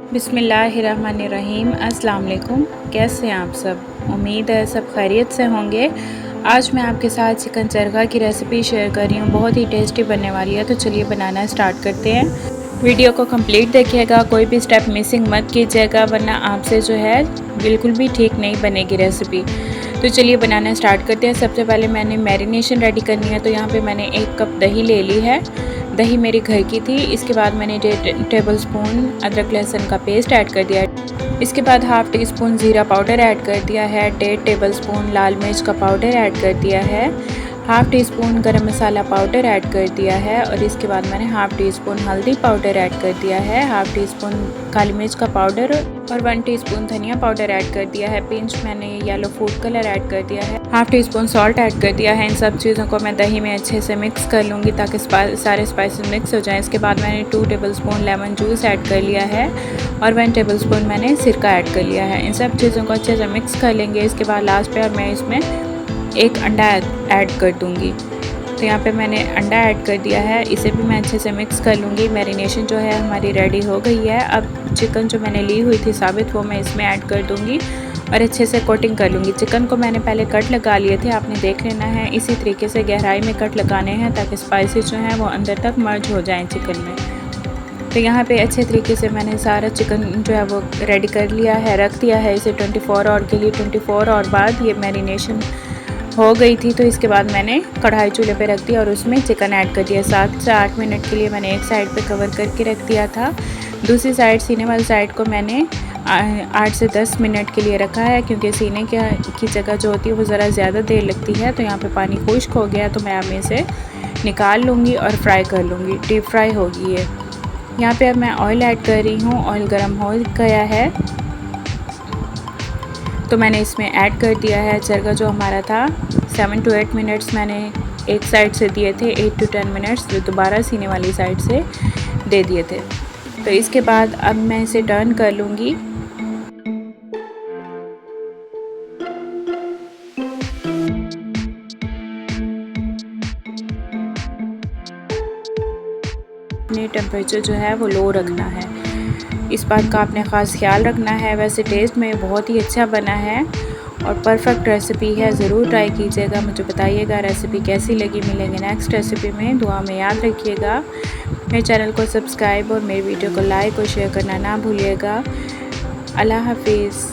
बिस्मिल्लाहिर्रहमानिर्रहीम। अस्सलाम वालेकुम। कैसे हैं आप सब? उम्मीद है सब खैरियत से होंगे। आज मैं आपके साथ चिकन चरखा की रेसिपी शेयर कर रही हूँ। बहुत ही टेस्टी बनने वाली है, तो चलिए बनाना स्टार्ट करते हैं। वीडियो को कंप्लीट देखिएगा, कोई भी स्टेप मिसिंग मत कीजिएगा, वरना आपसे जो है बिल्कुल भी ठीक नहीं बनेगी रेसिपी। तो चलिए बनाना स्टार्ट करते हैं। सबसे पहले मैंने मैरिनेशन रेडी करनी है, तो यहाँ पे मैंने 1 कप दही ले ली है। दही मेरी घर की थी। इसके बाद मैंने 1.5 टेबलस्पून अदरक लहसुन का पेस्ट ऐड कर दिया है। इसके बाद हाफ़ टी स्पून ज़ीरा पाउडर ऐड कर दिया है। 1.5 टेबलस्पून लाल मिर्च का पाउडर ऐड कर दिया है। हाफ़ टी स्पून गरम मसाला पाउडर ऐड कर दिया है। और इसके बाद मैंने हाफ़ टी स्पून हल्दी पाउडर ऐड कर दिया है। हाफ़ टी स्पून काली मिर्च का पाउडर और 1 टीस्पून धनिया पाउडर ऐड कर दिया है। पिंच मैंने येलो फूड कलर ऐड कर दिया है। Half tea spoon salt add कर दिया है। इन सब चीज़ों को मैं दही में अच्छे से मिक्स कर लूँगी ताकि सारे स्पाइसेस मिक्स हो जाएं। इसके बाद मैंने 2 टेबलस्पून लेमन जूस ऐड कर लिया है और 1 टेबलस्पून मैंने सिरका ऐड कर लिया है। इन सब चीज़ों को अच्छे से मिक्स कर लेंगे। इसके बाद लास्ट पे और मैं इसमें 1 अंडा ऐड कर दूँगी। तो यहाँ पे मैंने अंडा ऐड कर दिया है। इसे भी मैं अच्छे से मिक्स कर लूँगी। मैरिनेशन जो है हमारी रेडी हो गई है। अब चिकन जो मैंने ली हुई थी साबित, वो मैं इसमें ऐड कर दूँगी और अच्छे से कोटिंग कर लूँगी। चिकन को मैंने पहले कट लगा लिए थे, आपने देख लेना है। इसी तरीके से गहराई में कट लगाने हैं ताकि स्पाइसेस जो हैं वो अंदर तक मर्ज हो जाएँ चिकन में। तो यहाँ पे अच्छे तरीके से मैंने सारा चिकन जो है वो रेडी कर लिया है, रख दिया है इसे 24 आवर के लिए। 24 आवर बाद ये मैरिनेशन हो गई थी, तो इसके बाद मैंने कढ़ाई चूल्हे पे रख दिया और उसमें चिकन ऐड कर दिया। 7 से 8 मिनट के लिए मैंने एक साइड पे कवर करके रख दिया था। दूसरी साइड, सीने वाली साइड को मैंने 8 से 10 मिनट के लिए रखा है, क्योंकि सीने की जगह जो होती है वो ज़रा ज़्यादा देर लगती है। तो यहाँ पे पानी खुश्क हो गया, तो मैं अब इसे निकाल लूँगी और फ्राई कर लूँगी। डीप फ्राई होगी ये। यहाँ पे अब मैं ऑयल ऐड कर रही हूँ। ऑयल गर्म हो गया है तो मैंने इसमें ऐड कर दिया है चरखा जो हमारा था। 7 to 8 मिनट्स मैंने एक साइड से दिए थे, 8 to 10 मिनट्स जो दोबारा सीने वाली साइड से दे दिए थे। तो इसके बाद अब मैं इसे टर्न कर लूँगी। अपने टेम्परेचर जो है वो लो रखना है, इस बात का आपने ख़ास ख्याल रखना है। वैसे टेस्ट में बहुत ही अच्छा बना है और परफेक्ट रेसिपी है। ज़रूर ट्राई कीजिएगा, मुझे बताइएगा रेसिपी कैसी लगी। मिलेंगे नेक्स्ट रेसिपी में। दुआ में याद रखिएगा। मेरे चैनल को सब्सक्राइब और मेरी वीडियो को लाइक और शेयर करना ना भूलिएगा। अल्लाह हाफिज़।